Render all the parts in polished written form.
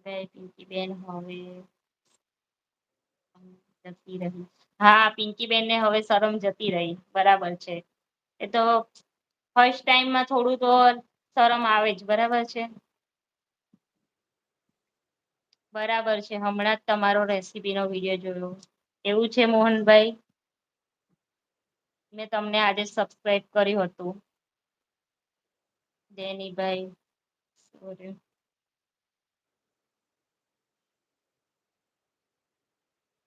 ડેનીભાઈ, પિંકીબેન હવે જતી રહી. હા, પિંકીબેન ને હવે શરમ જતી રહી. બરાબર છે. એ તો ફર્સ્ટ ટાઈમમાં થોડું તો શરમ આવે જ. બરાબર છે. બરાબર છે. હમણાં જ તમારો રેસીપીનો વિડીયો જોયો. એવું છે મોહનભાઈ? મેં તમને આજે સબસ્ક્રાઈબ કર્યું હતું. ડેનીભાઈ સોરી.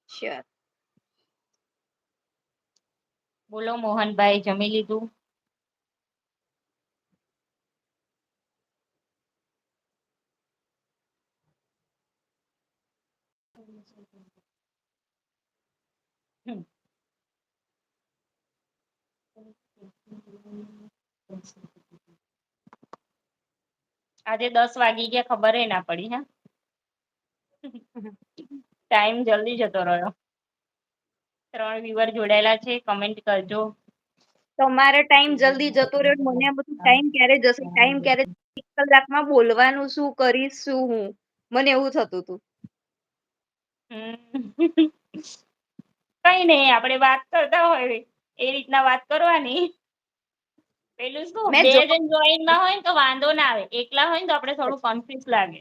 શ્યોર. બોલો મોહનભાઈ, જમી લીધું? હમ. આજે 10 વાગી ગયા ખબર ના પડી. હા, ટાઈમ જલ્દી જતો રહ્યો. 3 વ્યુઅર જોડાયેલા છે. કમેન્ટ કરજો. તમારે ટાઈમ જલ્દી જતો રહ્યો. મને આ બધું ટાઈમ ક્યારે જશે, ટાઈમ ક્યારે 1 કલાકમાં બોલવાનું શું, કરીશ શું હું, મને એવું થતું હતું. કઈ નઈ, આપણે વાત કરતા હોય એ રીતના વાત કરવાની. પેલું શું, મેં 2 જો જણ જોઈનમાં હોય ને તો વાંધો ના આવે. એકલા હોય ને તો આપણે થોડું કોન્ફ્યુઝ લાગે.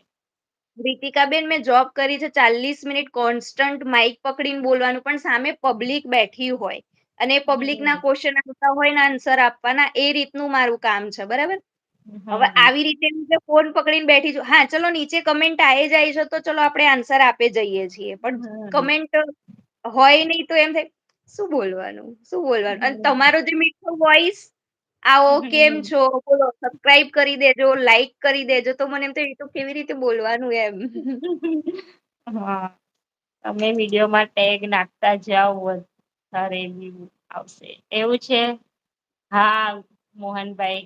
રીતિકાબેન, મેં જોબ કરી છે 40 મિનિટ કોન્સ્ટન્ટ માઇક પકડીને બોલવાનું, પણ સામે પબ્લિક બેઠી હોય અને પબ્લિક ના હમ ક્વેશ્ચન આવતા હોય ને આન્સર આપવાના, એ રીતનું મારું કામ છે. બરાબર. હવે હમ આવી રીતે ફોન પકડીને બેઠી છું. હા, ચલો નીચે કમેન્ટ આવી જાય છે તો ચલો આપણે આન્સર આપી જઈએ છીએ, પણ હમ કમેન્ટ હોય નહીં તો એમ થાય શું બોલવાનું, શું બોલવાનું. અને હમ તમારો જે મીઠો વોઇસ, આવો કેમ હમ છો, બોલો, સબસ્ક્રાઇબ કરી દેજો, લાઈક કરી દેજો, તો મને એમ થાય એ તો કેવી રીતે બોલવાનું એમ. હા, તમે વિડીયોમાં ટેગ નાખતા જાવ. તારે વ્યુ આવશે. એવું છે? હા મોહનભાઈ,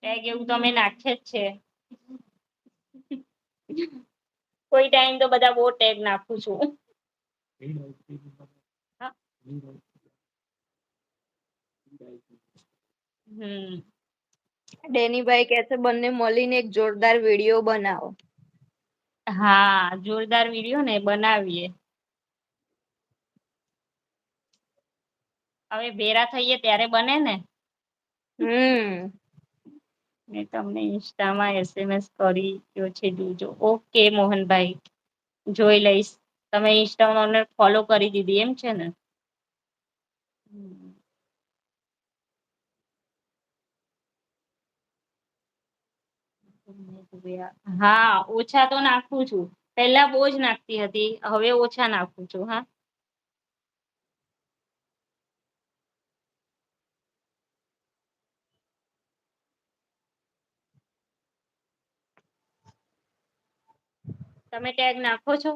ટેગ એવું તો અમે નાખીએ જ છે. કોઈ ટાઈમ તો બધા બહુ ટેગ નાખું છું. હા. હમ. ડેનીભાઈ કે છે બંને મળીને એક જોરદાર વિડીયો બનાવો. હા, જોરદાર વિડીયો ને બનાવીએ. હવે ભેરા થઈએે ત્યારે બને ને. હમ. મેં તમને ઇન્સ્ટામાં SMS કર્યો છે, જોજો. ઓકે મોહનભાઈ, જોઈ લઈશ. તમે ઇન્સ્ટામાં મને ફોલો કરી દીધી એમ છે ને? હા, ઓછા તો નાખું છું. પેલા બહુ જ નાખતી હતી, હવે ઓછા નાખું છું. હા. તમે ટેગ નાખો છો?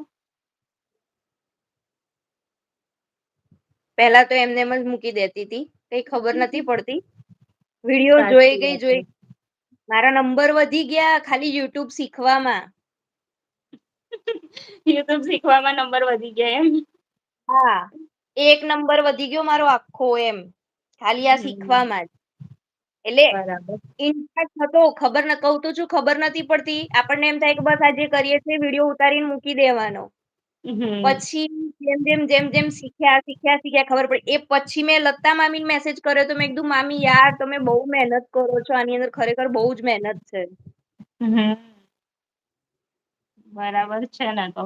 પહેલા તો એમને એમ જ મૂકી દેતી હતી, કઈ ખબર નથી પડતી. વિડીયો જોઈ સાચી ગઈ, વાત છે. જોઈ. મારા નંબર વધી ગયા ખાલી યુટ્યુબ શીખવામાં. યુટ્યુબ શીખવામાં નંબર વધી ગયા એમ? હા, 1 નંબર વધી ગયો મારો આખો એમ, ખાલી આ હમ શીખવામાં જ. એટલે બરાબર. ઇન્ટરેસ્ટ હતો, ખબર ન કહું તો છું, ખબર નથી પડતી. આપણને એમ થાય કે બસ આજે કરીએ છીએ, વિડીયો ઉતારીને મૂકી દેવાનો. હમ પછી જેમ જેમ શીખ્યા ખબર પડી. એ પછી મેં લતા મામીને મેસેજ કર્યો તો, મેં કીધું મામી યાર તમે બહુ મહેનત કરો છો, આની અંદર ખરેખર બહુ જ મહેનત છે. હમ. બરાબર છે ને તો.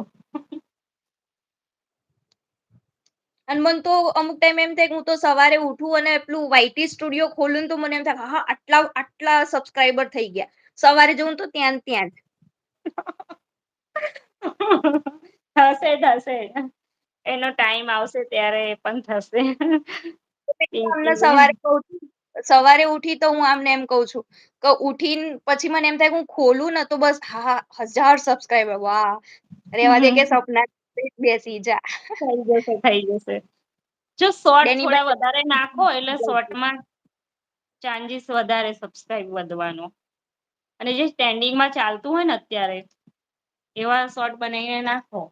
અને મને તો અમુક ટાઈમ એમ થાય કે હું તો સવારે ઉઠું અને એટલું વાઈટી સ્ટુડિયો ખોલું ને તો મને એમ થાય હા આટલા સબસ્ક્રાઈબર થઈ ગયા. સવારે જવું તો ત્યાં જ. થશે થશે. એનો ટાઈમ આવશે ત્યારે એ પણ થશે. તમને પિંકી બેન. સવારે કહું છું, સવારે ઉઠી તો હું આમને એમ કઉ છું કે ઉઠીને પછી મને એમ થાય હું ખોલું ને તો બસ હા 1000 સબસ્ક્રાઈબર વાહ. રેવા દે કે સપના બેસી જા. થઈ જશે થઈ જશે. જો શોર્ટ ડેની થોડા ભાઈ વધારે નાખો એટલે શોર્ટમાં ચાન્જીસ વધારે સબસ્ક્રાઈબ વધવાનો. અને જે ટ્રેન્ડિંગમાં ચાલતું હોય ને અત્યારે એવા શોર્ટ બનાવીને નાખો.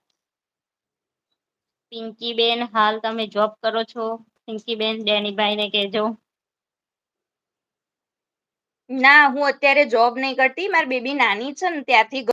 પિંકી બેન હાલ તમે જોબ કરો છો? પિંકી બેન ડેનીભાઈ ને કેજો. ના હું અત્યારે જોબ નહી કરતી, મારી બેબી નાની છે ને ત્યારથી